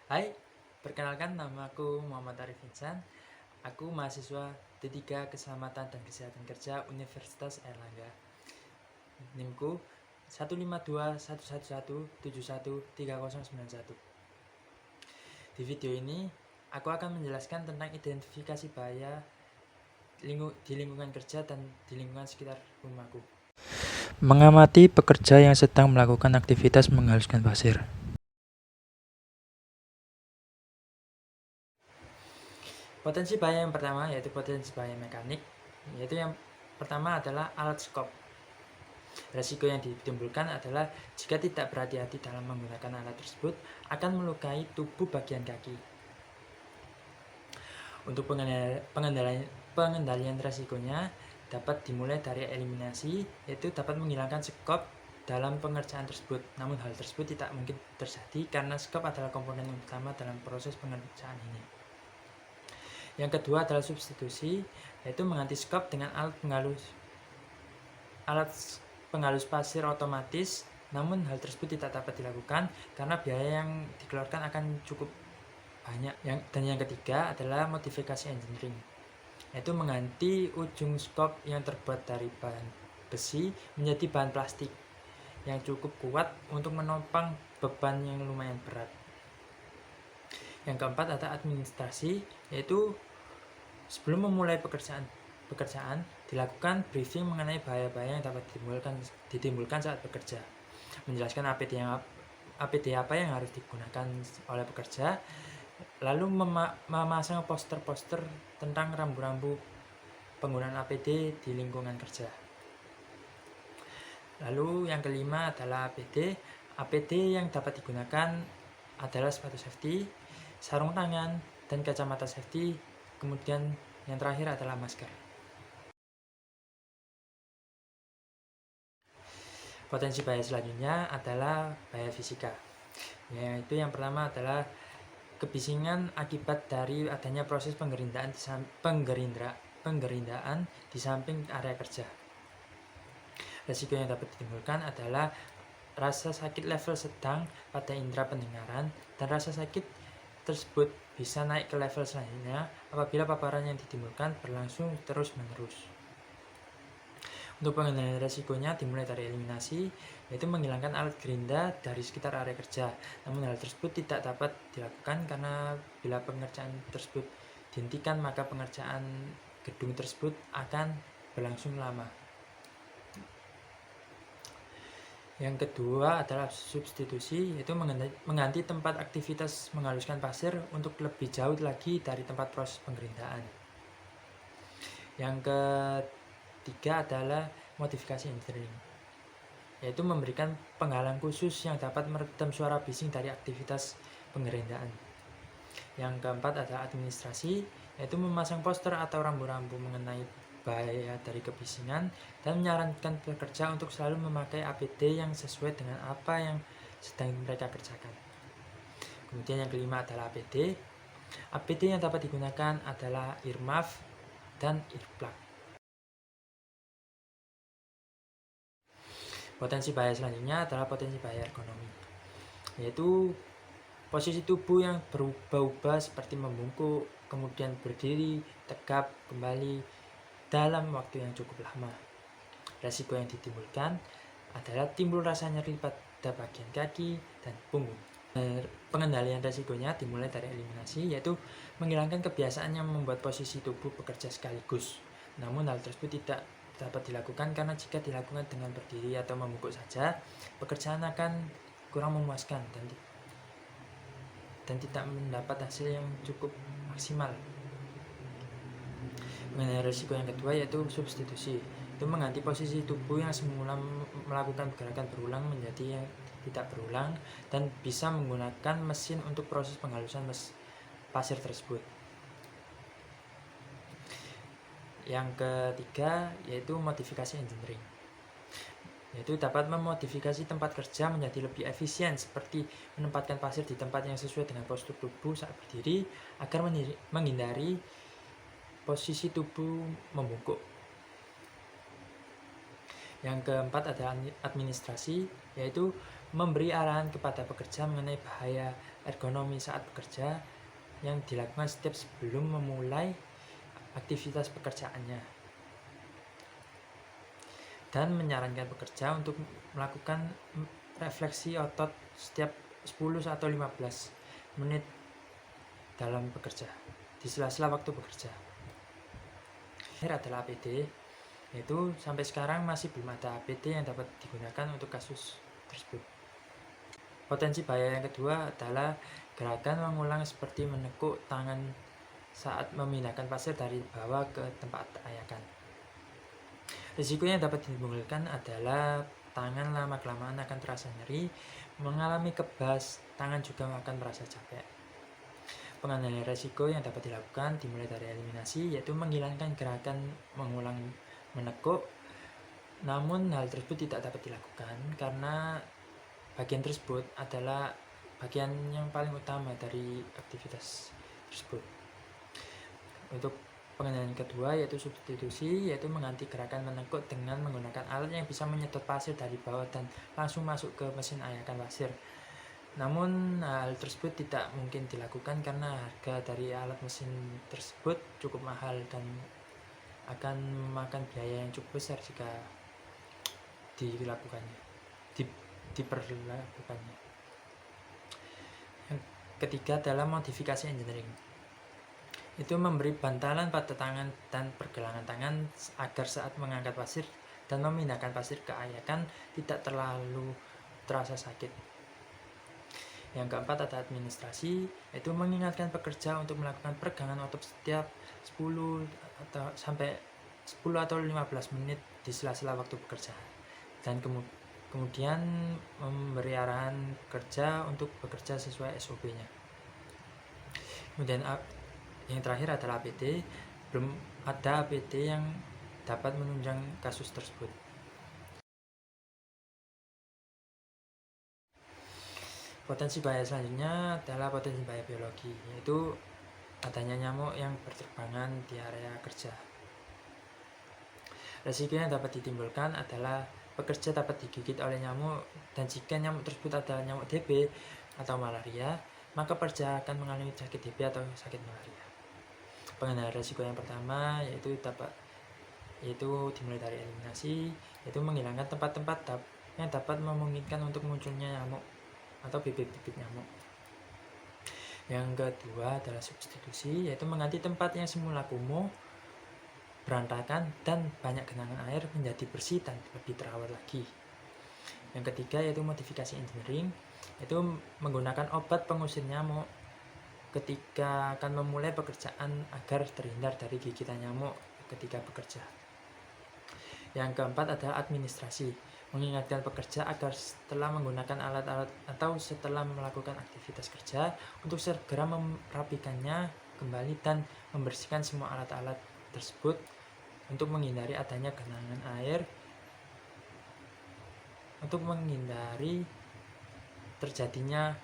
Hai, perkenalkan nama aku Muhammad Arif Insan. Aku mahasiswa D3 Keselamatan dan Kesehatan Kerja Universitas Airlangga. NIM-ku 15211171391. Di video ini, aku akan menjelaskan tentang identifikasi bahaya di lingkungan kerja dan di lingkungan sekitar rumahku. Mengamati pekerja yang sedang melakukan aktivitas menghaluskan pasir. Potensi bahaya yang pertama yaitu potensi bahaya mekanik, yaitu yang pertama adalah alat skop. Resiko yang ditimbulkan adalah jika tidak berhati-hati dalam menggunakan alat tersebut akan melukai tubuh bagian kaki. Untuk pengendalian resikonya dapat dimulai dari eliminasi, yaitu dapat menghilangkan skop dalam pengerjaan tersebut. Namun hal tersebut tidak mungkin terjadi karena skop adalah komponen utama dalam proses pengerjaan ini. Yang kedua adalah substitusi, yaitu mengganti skop dengan alat penghalus pasir otomatis. Namun hal tersebut tidak dapat dilakukan karena biaya yang dikeluarkan akan cukup banyak. Dan yang ketiga adalah modifikasi engineering, yaitu mengganti ujung skop yang terbuat dari bahan besi menjadi bahan plastik yang cukup kuat untuk menopang beban yang lumayan berat. Yang keempat adalah administrasi, yaitu sebelum memulai pekerjaan dilakukan briefing mengenai bahaya-bahaya yang dapat ditimbulkan saat bekerja, menjelaskan APD apa yang harus digunakan oleh pekerja, lalu memasang poster-poster tentang rambu-rambu penggunaan APD di lingkungan kerja. Lalu yang kelima adalah APD yang dapat digunakan adalah sepatu safety, sarung tangan, dan kacamata safety. Kemudian yang terakhir adalah masker. Potensi bahaya selanjutnya adalah bahaya fisika, yaitu yang pertama adalah kebisingan akibat dari adanya proses penggerindaan di samping area kerja. Resiko yang dapat ditimbulkan adalah rasa sakit level sedang pada indera pendengaran, dan rasa sakit tersebut bisa naik ke level selanjutnya apabila paparan yang ditimbulkan berlangsung terus-menerus. Untuk pengendalian resikonya dimulai dari eliminasi, yaitu menghilangkan alat gerinda dari sekitar area kerja. Namun hal tersebut tidak dapat dilakukan karena bila pengerjaan tersebut dihentikan maka pengerjaan gedung tersebut akan berlangsung lama. Yang kedua adalah substitusi, yaitu mengganti tempat aktivitas menghaluskan pasir untuk lebih jauh lagi dari tempat proses pengerindaan. Yang ketiga adalah modifikasi engineering, yaitu memberikan penghalang khusus yang dapat meredam suara bising dari aktivitas pengerindaan. Yang keempat adalah administrasi, yaitu memasang poster atau rambu-rambu mengenai bahaya dari kebisingan dan menyarankan pekerja untuk selalu memakai APD yang sesuai dengan apa yang sedang mereka kerjakan. Kemudian yang kelima adalah APD. APD yang dapat digunakan adalah earmuff dan earplug. Potensi bahaya selanjutnya adalah potensi bahaya ergonomi, yaitu posisi tubuh yang berubah-ubah seperti membungkuk, kemudian berdiri, tegap, kembali dalam waktu yang cukup lama. Resiko yang ditimbulkan adalah timbul rasa nyeri pada bagian kaki dan punggung. Pengendalian resikonya dimulai dari eliminasi, yaitu menghilangkan kebiasaan yang membuat posisi tubuh bekerja sekaligus. Namun hal tersebut tidak dapat dilakukan karena jika dilakukan dengan berdiri atau membungkuk saja, pekerjaan akan kurang memuaskan dan tidak mendapat hasil yang cukup maksimal. Mengenai risiko yang kedua yaitu substitusi, itu mengganti posisi tubuh yang semula melakukan gerakan berulang menjadi yang tidak berulang dan bisa menggunakan mesin untuk proses penghalusan pasir tersebut. Yang ketiga yaitu modifikasi engineering, yaitu dapat memodifikasi tempat kerja menjadi lebih efisien, seperti menempatkan pasir di tempat yang sesuai dengan postur tubuh saat berdiri agar menghindari posisi tubuh membungkuk. Yang keempat adalah administrasi, yaitu memberi arahan kepada pekerja mengenai bahaya ergonomi saat bekerja yang dilakukan setiap sebelum memulai aktivitas pekerjaannya, dan menyarankan pekerja untuk melakukan refleksi otot setiap 10 atau 15 menit dalam bekerja di sela-sela waktu bekerja. Akhir adalah APD, yaitu sampai sekarang masih belum ada APD yang dapat digunakan untuk kasus tersebut. Potensi bahaya yang kedua adalah gerakan mengulang seperti menekuk tangan saat memindahkan pasir dari bawah ke tempat ayakan. Risiko yang dapat ditimbulkan adalah tangan lama-kelamaan akan terasa nyeri, mengalami kebas, tangan juga akan merasa capek. Pengendalian risiko yang dapat dilakukan dimulai dari eliminasi, yaitu menghilangkan gerakan mengulang menekuk. Namun hal tersebut tidak dapat dilakukan karena bagian tersebut adalah bagian yang paling utama dari aktivitas tersebut. Untuk pengendalian kedua yaitu substitusi, yaitu mengganti gerakan menekuk dengan menggunakan alat yang bisa menyedot pasir dari bawah dan langsung masuk ke mesin ayakan pasir. Namun hal tersebut tidak mungkin dilakukan karena harga dari alat mesin tersebut cukup mahal dan akan memakan biaya yang cukup besar jika diperlakukannya. Yang ketiga adalah modifikasi engineering, itu memberi bantalan pada tangan dan pergelangan tangan agar saat mengangkat pasir dan memindahkan pasir ke ayakan tidak terlalu terasa sakit. Yang keempat ada administrasi, yaitu mengingatkan pekerja untuk melakukan peregangan otot setiap 10 atau 15 menit di sela-sela waktu bekerja, dan kemudian memberi arahan pekerja untuk bekerja sesuai SOP-nya. Kemudian yang terakhir adalah APD. Belum ada APD yang dapat menunjang kasus tersebut. Potensi bahaya selanjutnya adalah potensi bahaya biologi, yaitu adanya nyamuk yang berterbangan di area kerja. Resiko yang dapat ditimbulkan adalah pekerja dapat digigit oleh nyamuk, dan jika nyamuk tersebut adalah nyamuk DB atau malaria, maka pekerja akan mengalami sakit DB atau sakit malaria. Pengendalian resiko yang pertama yaitu dimulai dari eliminasi, yaitu menghilangkan tempat-tempat yang dapat memungkinkan untuk munculnya nyamuk atau bibit-bibit nyamuk. Yang kedua adalah substitusi, yaitu mengganti tempat yang semula kumuh, berantakan, dan banyak genangan air menjadi bersih dan lebih terawat lagi. Yang ketiga yaitu modifikasi engineering, yaitu menggunakan obat pengusir nyamuk ketika akan memulai pekerjaan agar terhindar dari gigitan nyamuk ketika bekerja. Yang keempat adalah administrasi, mengingatkan pekerja agar setelah menggunakan alat-alat atau setelah melakukan aktivitas kerja untuk segera merapikannya kembali dan membersihkan semua alat-alat tersebut untuk menghindari adanya genangan air, untuk menghindari terjadinya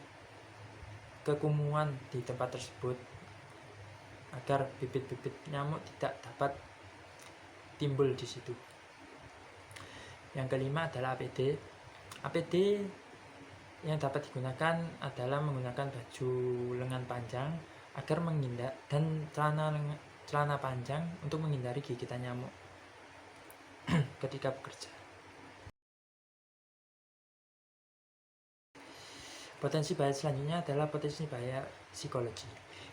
kekumuhan di tempat tersebut agar bibit-bibit nyamuk tidak dapat timbul di situ. Yang kelima adalah APD. APD yang dapat digunakan adalah menggunakan baju lengan panjang agar menghindar dan celana panjang untuk menghindari gigitan nyamuk ketika bekerja. Potensi bahaya selanjutnya adalah potensi bahaya psikologi,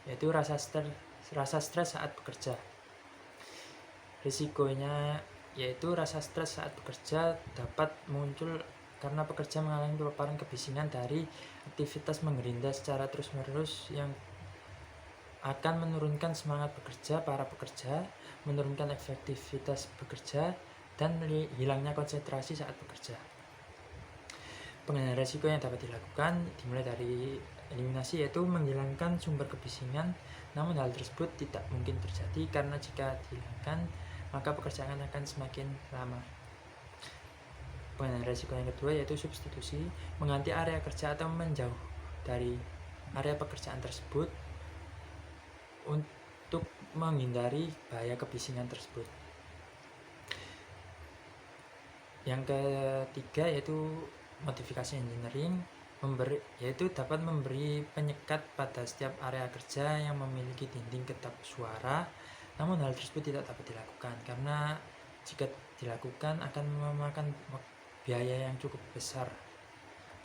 yaitu rasa stres saat bekerja. Risikonya yaitu rasa stres saat bekerja dapat muncul karena pekerja mengalami paparan kebisingan dari aktivitas menggerinda secara terus-menerus yang akan menurunkan semangat bekerja para pekerja, menurunkan efektivitas bekerja, dan hilangnya konsentrasi saat bekerja. Pengendalian risiko yang dapat dilakukan dimulai dari eliminasi, yaitu menghilangkan sumber kebisingan. Namun hal tersebut tidak mungkin terjadi karena jika dihilangkan maka pekerjaan akan semakin lama. Pengendalian risiko yang kedua yaitu substitusi, mengganti area kerja atau menjauh dari area pekerjaan tersebut untuk menghindari bahaya kebisingan tersebut. Yang ketiga yaitu modifikasi engineering yaitu dapat memberi penyekat pada setiap area kerja yang memiliki dinding ketap suara, namun hal tersebut tidak dapat dilakukan karena jika dilakukan akan memakan biaya yang cukup besar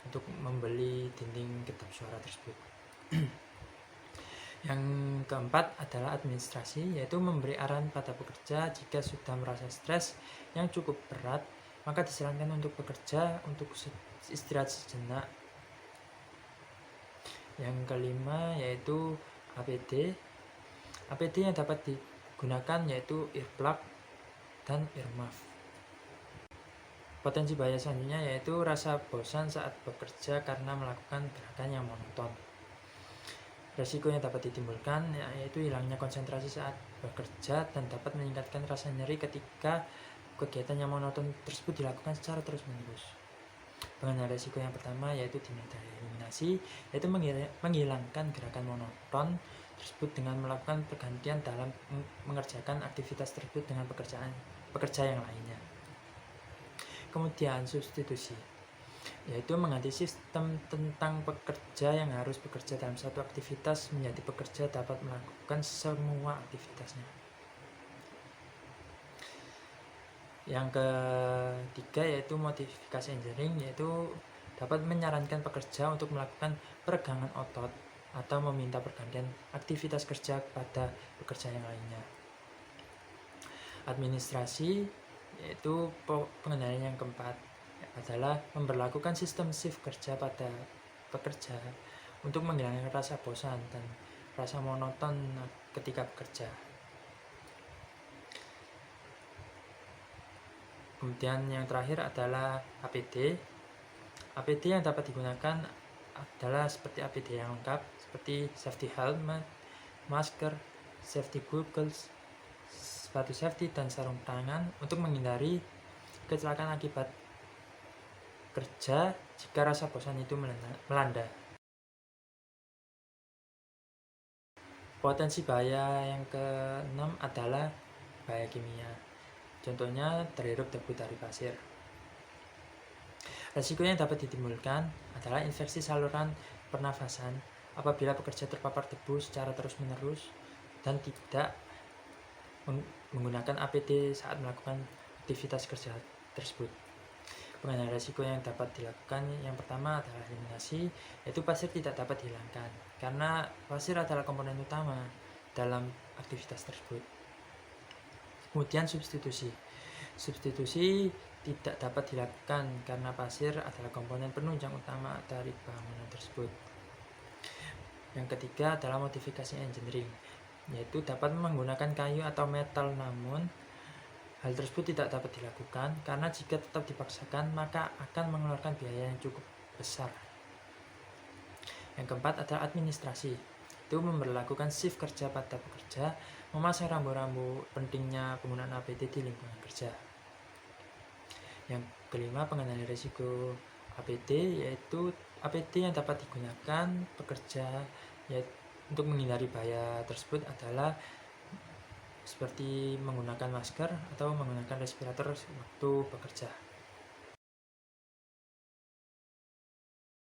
untuk membeli dinding ketap suara tersebut. Yang keempat adalah administrasi, yaitu memberi arahan pada pekerja jika sudah merasa stres yang cukup berat, maka disarankan untuk bekerja untuk istirahat sejenak. Yang kelima yaitu APD. APD yang dapat digunakan yaitu earplug dan earmuff. Potensi bahaya selanjutnya yaitu rasa bosan saat bekerja karena melakukan gerakan yang monoton. Resiko yang dapat ditimbulkan yaitu hilangnya konsentrasi saat bekerja dan dapat meningkatkan rasa nyeri ketika kegiatan yang monoton tersebut dilakukan secara terus-menerus. Pengenaan resiko yang pertama yaitu eliminasi, yaitu menghilangkan gerakan monoton tersebut dengan melakukan pergantian dalam mengerjakan aktivitas tersebut dengan pekerja yang lainnya. Kemudian substitusi, yaitu mengganti sistem tentang pekerja yang harus bekerja dalam satu aktivitas menjadi pekerja dapat melakukan semua aktivitasnya. Yang ketiga yaitu modifikasi engineering, yaitu dapat menyarankan pekerja untuk melakukan peregangan otot atau meminta pergantian aktivitas kerja pada pekerja yang lainnya. Administrasi, yaitu pengendalian yang keempat adalah memberlakukan sistem shift kerja pada pekerja untuk menghilangkan rasa bosan dan rasa monoton ketika bekerja. Kemudian yang terakhir adalah APD. APD yang dapat digunakan adalah seperti APD yang lengkap, seperti safety helmet, masker, safety goggles, sepatu safety, dan sarung tangan untuk menghindari kecelakaan akibat kerja jika rasa bosan itu melanda. Potensi bahaya yang keenam adalah bahaya kimia. Contohnya terhirup debu dari pasir. Resiko yang dapat ditimbulkan adalah infeksi saluran pernafasan apabila pekerja terpapar debu secara terus-menerus dan tidak menggunakan APD saat melakukan aktivitas kerja tersebut. Pengendalian resiko yang dapat dilakukan yang pertama adalah eliminasi, yaitu pasir tidak dapat dihilangkan karena pasir adalah komponen utama dalam aktivitas tersebut. Kemudian substitusi tidak dapat dilakukan karena pasir adalah komponen penunjang utama dari bangunan tersebut. Yang ketiga adalah modifikasi engineering, yaitu dapat menggunakan kayu atau metal, namun hal tersebut tidak dapat dilakukan karena jika tetap dipaksakan maka akan mengeluarkan biaya yang cukup besar. Yang keempat adalah administrasi, itu memberlakukan shift kerja pada pekerja, memasang rambu-rambu pentingnya penggunaan APD di lingkungan kerja. Yang kelima, pengendalian risiko APD, yaitu APD yang dapat digunakan pekerja untuk menghindari bahaya tersebut adalah seperti menggunakan masker atau menggunakan respirator waktu bekerja.